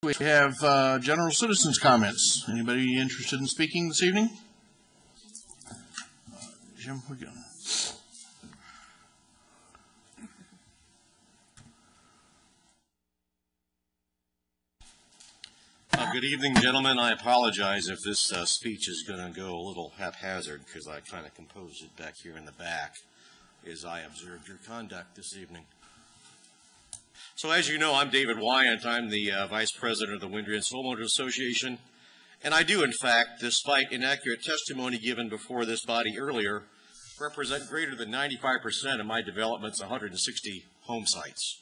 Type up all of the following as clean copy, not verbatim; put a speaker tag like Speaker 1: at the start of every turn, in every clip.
Speaker 1: We have general citizens' comments. Anybody interested in speaking this evening? Jim, we're good.
Speaker 2: Good evening, gentlemen. I apologize if this speech is going to go a little haphazard because I kind of composed it back here in the back as I observed your conduct this evening. So as you know, I'm David Weyant. I'm the Vice President of the Windridge Homeowners Association. And I do, in fact, despite inaccurate testimony given before this body earlier, represent greater than 95% of my development's 160 home sites.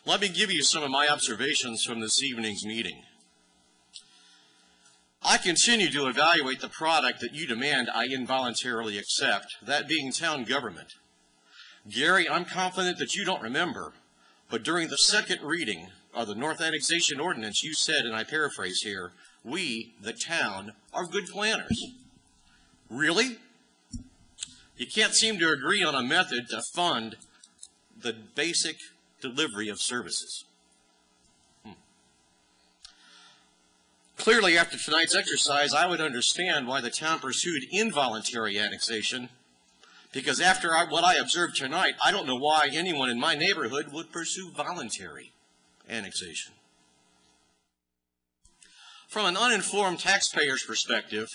Speaker 2: Let me give you some of my observations from this evening's meeting. I continue to evaluate the product that you demand I involuntarily accept, that being town government. Gary, I'm confident that you don't remember, but during the second reading of the North Annexation Ordinance, you said, and I paraphrase here, we, the town, are good planners. Really? You can't seem to agree on a method to fund the basic delivery of services. Clearly, after tonight's exercise, I would understand why the town pursued involuntary annexation, because after what I observed tonight, I don't know why anyone in my neighborhood would pursue voluntary annexation. From an uninformed taxpayer's perspective,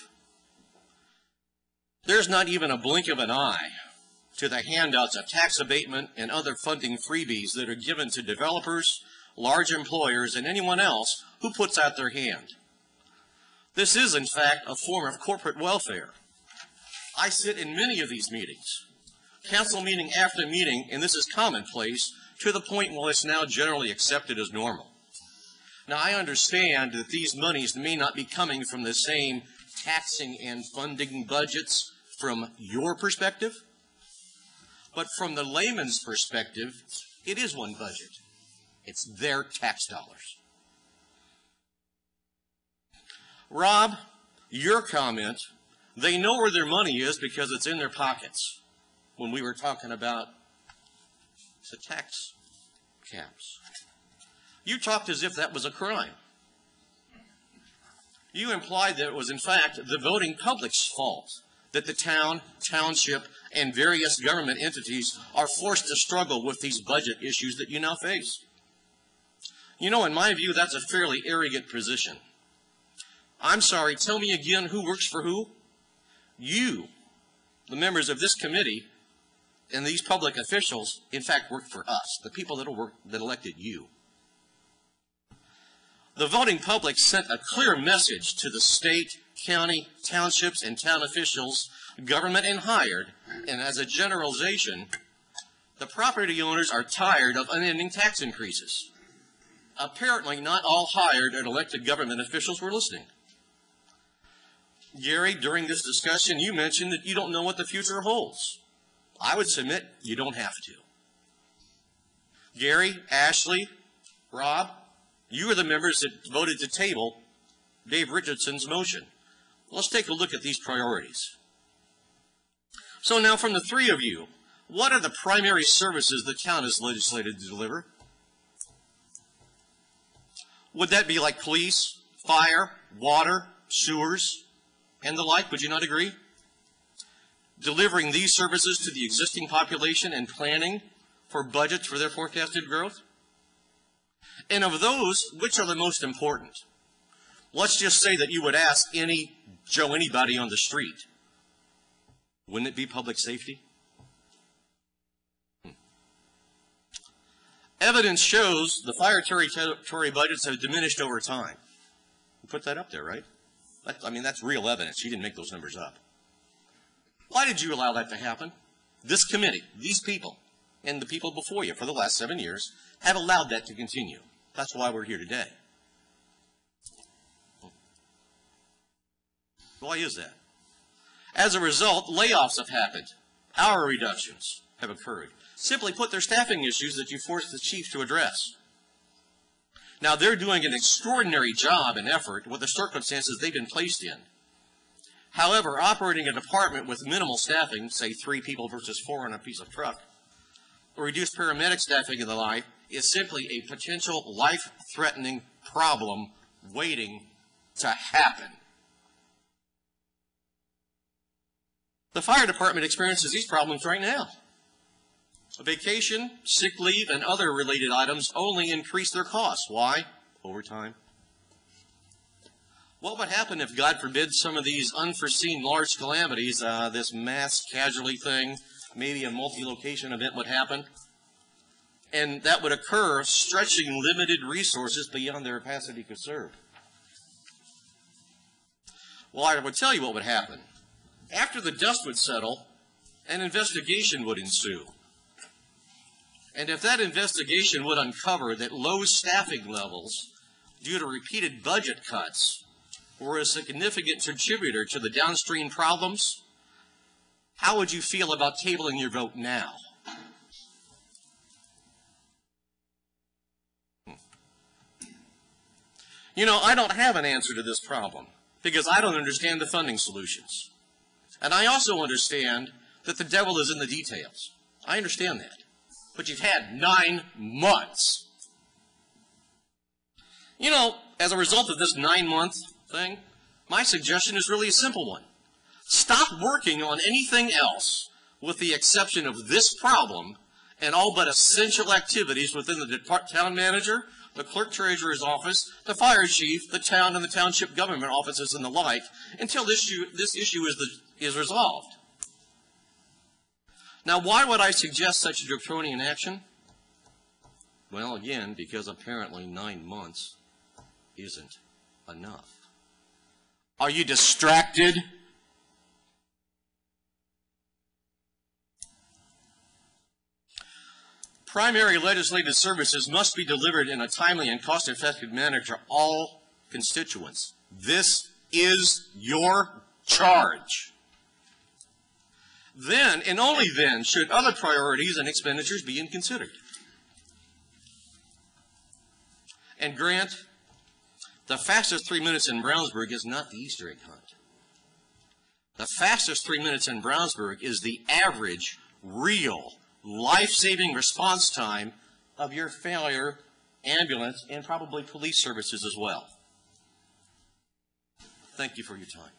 Speaker 2: there's not even a blink of an eye to the handouts of tax abatement and other funding freebies that are given to developers, large employers, and anyone else who puts out their hand. This is, in fact, a form of corporate welfare. I sit in many of these meetings, council meeting after meeting, and this is commonplace to the point where it's now generally accepted as normal. Now, I understand that these monies may not be coming from the same taxing and funding budgets from your perspective, but from the layman's perspective, it is one budget. It's their tax dollars. Rob, your comment, they know where their money is because it's in their pockets, when we were talking about the tax caps. You talked as if that was a crime. You implied that it was, in fact, the voting public's fault that the town, township, and various government entities are forced to struggle with these budget issues that you now face. You know, in my view, that's a fairly arrogant position. I'm sorry, tell me again who works for who? You, the members of this committee, and these public officials, in fact, work for us, the people that elected you. The voting public sent a clear message to the state, county, townships, and town officials, government and hired, and as a generalization, the property owners are tired of unending tax increases. Apparently, not all hired and elected government officials were listening. Gary, during this discussion, you mentioned that you don't know what the future holds. I would submit you don't have to. Gary, Ashley, Rob, you are the members that voted to table Dave Richardson's motion. Let's take a look at these priorities. So now from the three of you, what are the primary services the town is legislated to deliver? Would that be like police, fire, water, sewers, and the like? Would you not agree? Delivering these services to the existing population and planning for budgets for their forecasted growth? And of those, which are the most important? Let's just say that you would ask anybody on the street. Wouldn't it be public safety? Evidence shows the fire territory budgets have diminished over time. You put that up there, right? I mean, that's real evidence. You didn't make those numbers up. Why did you allow that to happen? This committee, these people, and the people before you for the last 7 years have allowed that to continue. That's why we're here today. Why is that? As a result, layoffs have happened. Hour reductions have occurred. Simply put, they're staffing issues that you forced the chief to address. Now, they're doing an extraordinary job and effort with the circumstances they've been placed in. However, operating a department with minimal staffing, say 3 people versus 4 on a piece of truck, or reduced paramedic staffing and the like, is simply a potential life-threatening problem waiting to happen. The fire department experiences these problems right now. Vacation, sick leave, and other related items only increase their costs. Why? Overtime. What would happen if, God forbid, some of these unforeseen large calamities, this mass casualty thing, maybe a multi-location event would happen, and that would occur stretching limited resources beyond their capacity to serve? Well, I would tell you what would happen. After the dust would settle, an investigation would ensue. And if that investigation would uncover that low staffing levels due to repeated budget cuts were a significant contributor to the downstream problems, how would you feel about tabling your vote now? You know, I don't have an answer to this problem because I don't understand the funding solutions. And I also understand that the devil is in the details. I understand that. But you've had 9 months. You know, as a result of this 9-month thing, my suggestion is really a simple one. Stop working on anything else with the exception of this problem and all but essential activities within the town manager, the clerk treasurer's office, the fire chief, the town and the township government offices and the like until this issue is resolved. Now, why would I suggest such a draconian action? Well, again, because apparently 9 months isn't enough. Are you distracted? Primary legislative services must be delivered in a timely and cost-effective manner to all constituents. This is your charge. Then, and only then, should other priorities and expenditures be considered. And Grant, the fastest 3 minutes in Brownsburg is not the Easter egg hunt. The fastest 3 minutes in Brownsburg is the average, real, life-saving response time of your fire, ambulance, and probably police services as well. Thank you for your time.